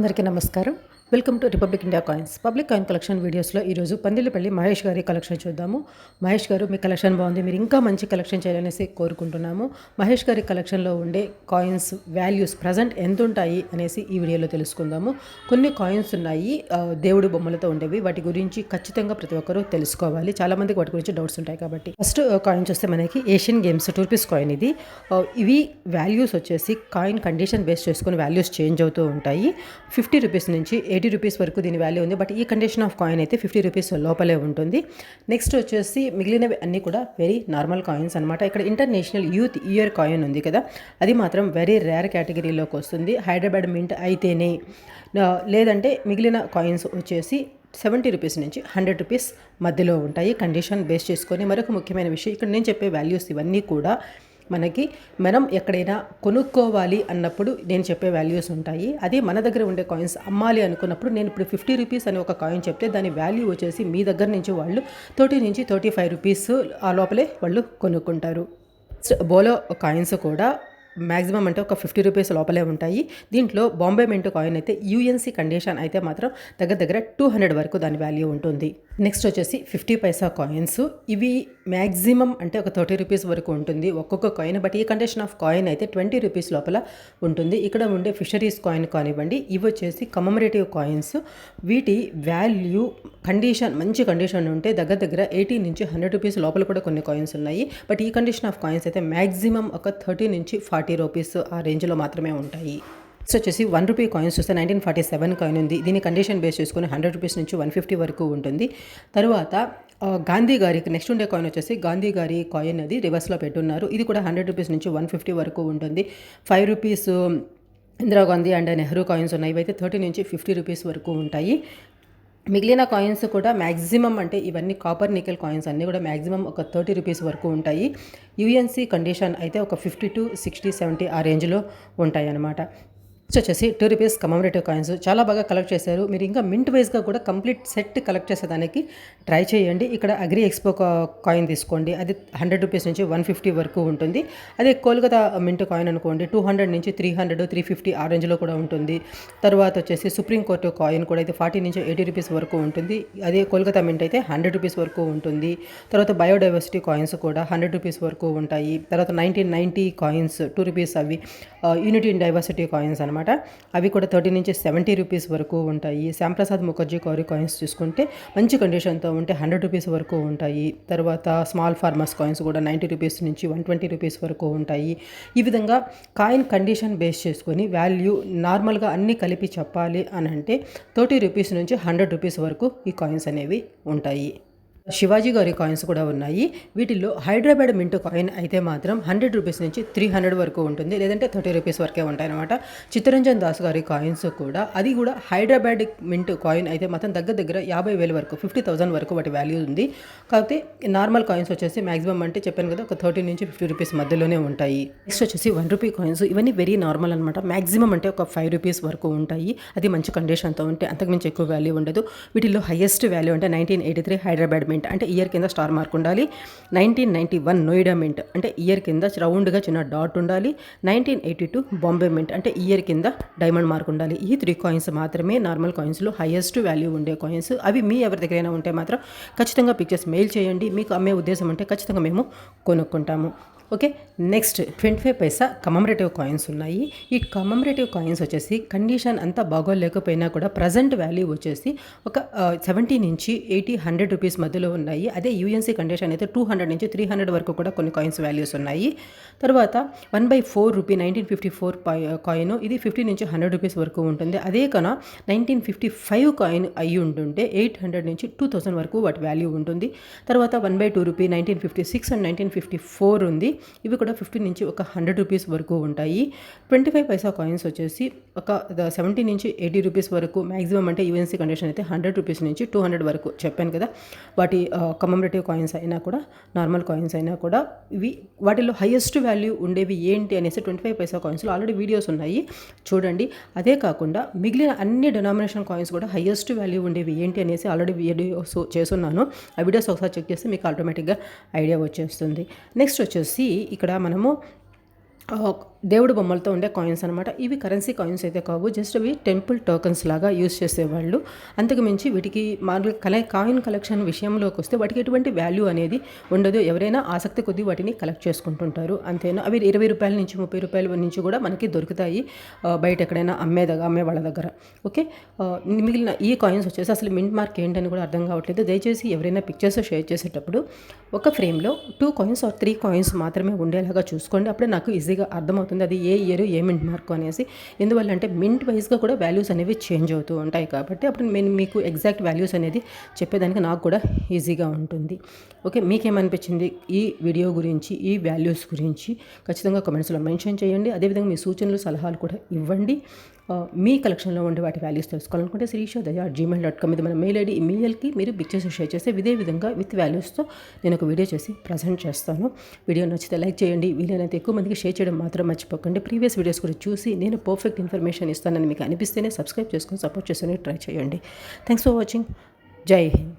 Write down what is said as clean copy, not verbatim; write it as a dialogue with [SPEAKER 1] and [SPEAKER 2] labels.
[SPEAKER 1] అందరికీ నమస్కారం. Welcome to republic India coins. Public coin collection వీడియోస్లో ఈరోజు పందిళ్ళపల్లి మహేష్ గారి కలెక్షన్ చూద్దాము. మహేష్ గారు, మీ కలెక్షన్ బాగుంది, మీరు ఇంకా మంచి కలెక్షన్ చేయాలనేసి కోరుకుంటున్నాము. మహేష్ గారి కలెక్షన్లో ఉండే కాయిన్స్ వాల్యూస్ ప్రజెంట్ ఎంత ఉంటాయి అనేసి ఈ వీడియోలో తెలుసుకుందాము. కొన్ని కాయిన్స్ ఉన్నాయి దేవుడి బొమ్మలతో ఉండేవి, వాటి గురించి ఖచ్చితంగా ప్రతి ఒక్కరూ తెలుసుకోవాలి. చాలామందికి వాటి గురించి డౌట్స్ ఉంటాయి కాబట్టి. ఫస్ట్ కాయిన్ చూస్తే మనకి ఏషియన్ గేమ్స్ రూపీస్ కాయిన్ ఇది. ఇవి వాల్యూస్ వచ్చేసి కాయిన్ కండిషన్ బేస్ చేసుకుని వాల్యూస్ చేంజ్ అవుతూ ఉంటాయి. 50 రూపీస్ నుంచి 80 రూపీస్ వరకు దీని వాల్యూ ఉంది. బట్ ఈ కండిషన్ ఆఫ్ కాయిన్ అయితే 50 రూపీస్ లోపలే ఉంటుంది. నెక్స్ట్ వచ్చేసి మిగిలినవి అన్నీ కూడా వెరీ నార్మల్ కాయిన్స్ అనమాట. ఇక్కడ ఇంటర్నేషనల్ యూత్ ఇయర్ కాయిన్ ఉంది కదా, అది మాత్రం వెరీ రేర్ కేటగిరీలోకి వస్తుంది. హైదరాబాద్ మింట్ అయితేనే, లేదంటే మిగిలిన కాయిన్స్ వచ్చేసి 70 రూపీస్ నుంచి 100 రూపీస్ మధ్యలో ఉంటాయి కండిషన్ బేస్ చేసుకొని. మరొక ముఖ్యమైన విషయం, ఇక్కడ నేను చెప్పే వాల్యూస్ ఇవన్నీ కూడా మనం ఎక్కడైనా కొనుక్కోవాలి అన్నప్పుడు నేను చెప్పే వాల్యూస్ ఉంటాయి. అది మన దగ్గర ఉండే కాయిన్స్ అమ్మాలి అనుకున్నప్పుడు నేను ఇప్పుడు 50 రూపీస్ అని ఒక కాయిన్ చెప్తే దాని వాల్యూ వచ్చేసి మీ దగ్గర నుంచి వాళ్ళు 30 నుంచి 35 రూపీస్ ఆ లోపలే వాళ్ళు కొనుక్కుంటారు. బోలో కాయిన్స్ కూడా మ్యాక్సిమం అంటే ఒక 50 రూపీస్ లోపలే ఉంటాయి. దీంట్లో బాంబే మింట్ కాయిన్ అయితే యూఎన్సీ కండిషన్ అయితే మాత్రం దగ్గర 200 వరకు దాని వాల్యూ ఉంటుంది. నెక్స్ట్ వచ్చేసి 50 పైసా కాయిన్స్. ఇవి మ్యాక్సిమం అంటే ఒక 30 రూపీస్ వరకు ఉంటుంది ఒక్కొక్క కాయిన్. బట్ ఈ కండిషన్ ఆఫ్ కాయిన్ అయితే 20 రూపీస్ లోపల ఉంటుంది. ఇక్కడ ఉండే ఫిషరీస్ కాయిన్ కానివ్వండి, ఇవి వచ్చేసి కమమరేటివ్ కాయిన్స్. వీటి వాల్యూ కండిషన్ మంచి కండిషన్ ఉంటే దగ్గర 80 నుంచి 100 రూపీస్ లోపల కూడా కొన్ని కాయిన్స్ ఉన్నాయి. బట్ ఈ కండిషన్ ఆఫ్ కాయిన్స్ అయితే మ్యాక్సిమం ఒక 30 నుంచి 40 రూపీస్ ఆ రేంజ్లో మాత్రమే ఉంటాయి. నెక్స్ట్ వచ్చేసి 1 రూపీ కాయిన్స్ చూస్తే 1947 కాయిన్ ఉంది. దీని కండిషన్ బేస్ చేసుకుని 100 రూపీస్ నుంచి 150 వరకు ఉంటుంది. తర్వాత గాంధీ గారికి నెక్స్ట్ ఉండే కాయిన్ వచ్చేసి గాంధీ గారి కాయిన్ అది రివర్స్లో పెట్టున్నారు. ఇది కూడా 100 రూపీస్ నుంచి 150 వరకు ఉంటుంది. 5 rupees Indira Gandhi and Nehru coins ఉన్నాయి. ఇవైతే 30 నుంచి 50 రూపీస్ వరకు ఉంటాయి. మిగిలిన కాయిన్స్ కూడా మ్యాక్సిమం అంటే ఇవన్నీ కాపర్ నికెల్ కాయిన్స్ అన్నీ కూడా మ్యాక్సిమం ఒక 30 రూపీస్ వరకు ఉంటాయి. యూఎన్సీ కండిషన్ అయితే ఒక 50 to 60, 70 ఆ రేంజ్లో ఉంటాయి అన్నమాట. నెక్స్ట్ వచ్చేసి 2 రూపీస్ కమమరేటివ్ కాయిన్స్ చాలా బాగా కలెక్ట్ చేశారు. మీరు ఇంకా మింట్ వైజ్గా కూడా కంప్లీట్ సెట్ కలెక్ట్ చేసేదానికి ట్రై చేయండి. ఇక్కడ అగ్రి ఎక్స్పో కాయిన్ తీసుకోండి, అది 100 రూపీస్ నుంచి 150 వరకు ఉంటుంది. అదే కోల్కతా మింట్ కాయిన్ అనుకోండి, 200 నుంచి 300, 350 ఆ రేంజ్లో కూడా ఉంటుంది. తర్వాత వచ్చేసి సుప్రీంకోర్టు కాయిన్ కూడా అయితే 40 నుంచి 80 రూపీస్ వరకు ఉంటుంది. అదే కోల్కతా మింట్ అయితే 100 రూపీస్ వరకు ఉంటుంది. తర్వాత బయోడైవర్సిటీ కాయిన్స్ కూడా 100 రూపీస్ వరకు ఉంటాయి. తర్వాత 1990 కాయిన్స్ 2 రూపీస్, అవి యూనిటీ ఇన్ డైవర్సిటీ కాయిన్స్ అనమాట. అవి కూడా 30 నుంచి 70 రూపీస్ వరకు ఉంటాయి. శ్యాంప్రసాద్ ముఖర్జీ కౌరీ కాయిన్స్ చూసుకుంటే మంచి కండిషన్తో ఉంటే 100 రూపీస్ వరకు ఉంటాయి. తర్వాత స్మాల్ ఫార్మర్స్ కాయిన్స్ కూడా 90 రూపీస్ నుంచి 120 రూపీస్ వరకు ఉంటాయి. ఈ విధంగా కాయిన్ కండిషన్ బేస్ చేసుకొని వాల్యూ నార్మల్గా అన్నీ కలిపి చెప్పాలి అని అంటే 30 రూపీస్ నుంచి 100 రూపీస్ వరకు ఈ కాయిన్స్ అనేవి ఉంటాయి. శివాజీ గారి కాయిన్స్ కూడా ఉన్నాయి. వీటిల్లో హైదరాబాద్ మింట్ కాయిన్ అయితే మాత్రం 100 రూపీస్ నుంచి 300 వరకు ఉంటుంది, లేదంటే 30 రూపీస్ వరకే ఉంటాయి అనమాట. చిత్తరంజన్ దాస్ గారి కాయిన్స్ కూడా, అది కూడా హైదరాబాద్ మింట్ కాయిన్ అయితే మాత్రం దగ్గర 50,000 వరకు, 50,000 వరకు వాటి వాల్యూ ఉంది. కాకపోతే నార్మల్ కాయిన్స్ వచ్చేసి మ్యాక్సిమం అంటే చెప్పాను కదా ఒక 30 నుంచి 50 రూపీస్ మధ్యలోనే ఉంటాయి. నెక్స్ట్ వచ్చేసి 1 రూపీ కాయిన్స్. ఇవన్నీ వెరీ నార్మల్ అనమాట. మ్యాక్సిమం అంటే ఒక 5 రూపీస్ వరకు ఉంటాయి. అది మంచి కండిషన్తో ఉంటే అంతకుమించి ఎక్కువ వాల్యూ ఉండదు. వీటిల్లో హైయెస్ట్ వాల్యూ అంటే 1983 హైదరాబాద్ మింట్ అంటే ఇయర్ కింద స్టార్ మార్క్ ఉండాలి. 1991 నోయిడా మింట్ అంటే ఇయర్ కింద రౌండ్గా చిన్న డాట్ ఉండాలి. 1982 బాంబే మింట్ అంటే ఇయర్ కింద డైమండ్ మార్క్ ఉండాలి. ఈ 3 కాయిన్స్ మాత్రమే నార్మల్ కాయిన్స్లో హైయెస్ట్ వాల్యూ ఉండే కాయిన్స్. అవి మీ ఎవరి దగ్గరైనా ఉంటే మాత్రం ఖచ్చితంగా పిక్చర్స్ మెయిల్ చేయండి. మీకు అమ్మే ఉద్దేశం ఉంటే ఖచ్చితంగా మేము కొనుక్కుంటాము. ఓకే, నెక్స్ట్ 25 పైసా కమమరేటివ్ కాయిన్స్ ఉన్నాయి. ఈ కమమరేటివ్ కాయిన్స్ వచ్చేసి కండిషన్ అంతా బాగోలేకపోయినా కూడా ప్రజెంట్ వాల్యూ వచ్చేసి ఒక 70 నుంచి 80, 100 రూపీస్ మధ్యలో ఉన్నాయి. అదే యూఎన్సీ కండిషన్ అయితే 200 నుంచి 300 వరకు కూడా కొన్ని కాయిన్స్ వాల్యూస్ ఉన్నాయి. తర్వాత 1/4 రూపీ 1954 కాయిన్, ఇది 50 నుంచి 100 రూపీస్ వరకు ఉంటుంది. అదే కన్నా 1955 కాయిన్ అయ్యి ఉంటుంటే 800 నుంచి 2000 వరకు వాటి వాల్యూ ఉంటుంది. తర్వాత 1/2 రూపీ 1956 అండ్ 1954 ఉంది. ఇవి కూడా 50 నుంచి ఒక 100 రూపీస్ వరకు ఉంటాయి. 25 పైసా కాయిన్స్ వచ్చేసి ఒక 70 నుంచి 80 రూపీస్ వరకు మ్యాక్సిమం అంటే యూఎన్సీ కండిషన్ అయితే 100 రూపీస్ నుంచి 200 వరకు చెప్పాను కదా. వాటి కమమరేటివ్ కాయిన్స్ అయినా కూడా నార్మల్ కాయిన్స్ అయినా కూడా ఇవి వాటిలో హైయెస్ట్ వాల్యూ ఉండేవి ఏంటి అనేసి 25 పైసా కాయిన్స్లో ఆల్రెడీ వీడియోస్ ఉన్నాయి, చూడండి. అదే కాకుండా మిగిలిన అన్ని డినామినేషన్ కాయిన్స్ కూడా హైయెస్ట్ వాల్యూ ఉండేవి ఏంటి అనేసి ఆల్రెడీ వీడియోస్ చేస్తున్నాను. ఆ వీడియోస్ ఒకసారి చెక్ చేస్తే మీకు ఆటోమేటిక్గా ఐడియా వచ్చేస్తుంది. నెక్స్ట్ వచ్చేసి ఇక్కడ మనము దేవుడు బొమ్మలతో ఉండే కాయిన్స్ అనమాట. ఇవి కరెన్సీ కాయిన్స్ అయితే కావు, జస్ట్ అవి టెంపుల్ టోకన్స్ లాగా యూస్ చేసేవాళ్ళు. అంతకు మించి వీటికి మామూలుగా కాయిన్ కలెక్షన్ విషయంలోకి వస్తే వాటికి ఎటువంటి వాల్యూ అనేది ఉండదు. ఎవరైనా ఆసక్తి కొద్దీ వాటిని కలెక్ట్ చేసుకుంటుంటారు అంతేనా. అవి 20 రూపాయల నుంచి 30 రూపాయల నుంచి కూడా మనకి దొరుకుతాయి బయట ఎక్కడైనా అమ్మే వాళ్ళ దగ్గర. ఓకే, మిగిలిన ఈ కాయిన్స్ వచ్చేసి అసలు మింట్ మార్క్ ఏంటని కూడా అర్థం కావట్లేదు. దయచేసి ఎవరైనా పిక్చర్స్ షేర్ చేసేటప్పుడు ఒక ఫ్రేమ్లో 2 కాయిన్స్ ఆర్ 3 కాయిన్స్ మాత్రమే ఉండేలాగా చూసుకోండి. అప్పుడే నాకు ఈజీగా అర్థమవుతుంది అది ఏ ఇయర్ ఏ మింట్ మార్క్ అనేసి. ఎందువల్ల అంటే మింట్ వైజ్గా కూడా వాల్యూస్ అనేవి చేంజ్ అవుతూ ఉంటాయి కాబట్టి అప్పుడు నేను మీకు ఎగ్జాక్ట్ వాల్యూస్ అనేది చెప్పేదానికి నాకు కూడా ఈజీగా ఉంటుంది. ఓకే, మీకేమనిపించింది ఈ వీడియో గురించి, ఈ వాల్యూస్ గురించి ఖచ్చితంగా కామెంట్స్లో మెన్షన్ చేయండి. అదేవిధంగా మీ సూచనలు సలహాలు కూడా ఇవ్వండి. మీ కలెక్షన్లో ఉండే వాటి వాల్యూస్ తెలుసుకోవాలనుకుంటే srisha@gmail.com ఇది మన మెయిల్ ఐడి. ఈ మెయిల్కి మీరు పిక్చర్స్ షేర్ చేస్తే ఇదే విధంగా విత్ వాల్యూస్తో నేను ఒక వీడియో చేసి ప్రజెంట్ చేస్తాను. వీడియో నచ్చితే లైక్ చేయండి, వీలైనంత ఎక్కువ మందికి షేర్ చేయడం మాత్రం మర్చిపోకండి. ప్రీవియస్ వీడియోస్ కూడా చూసి నేను పర్ఫెక్ట్ ఇన్ఫర్మేషన్ ఇస్తానని మీకు అనిపిస్తేనే సబ్స్క్రైబ్ చేసుకొని సపోర్ట్ చేసుకొని ట్రై చేయండి. Thanks for watching. జై హింద్.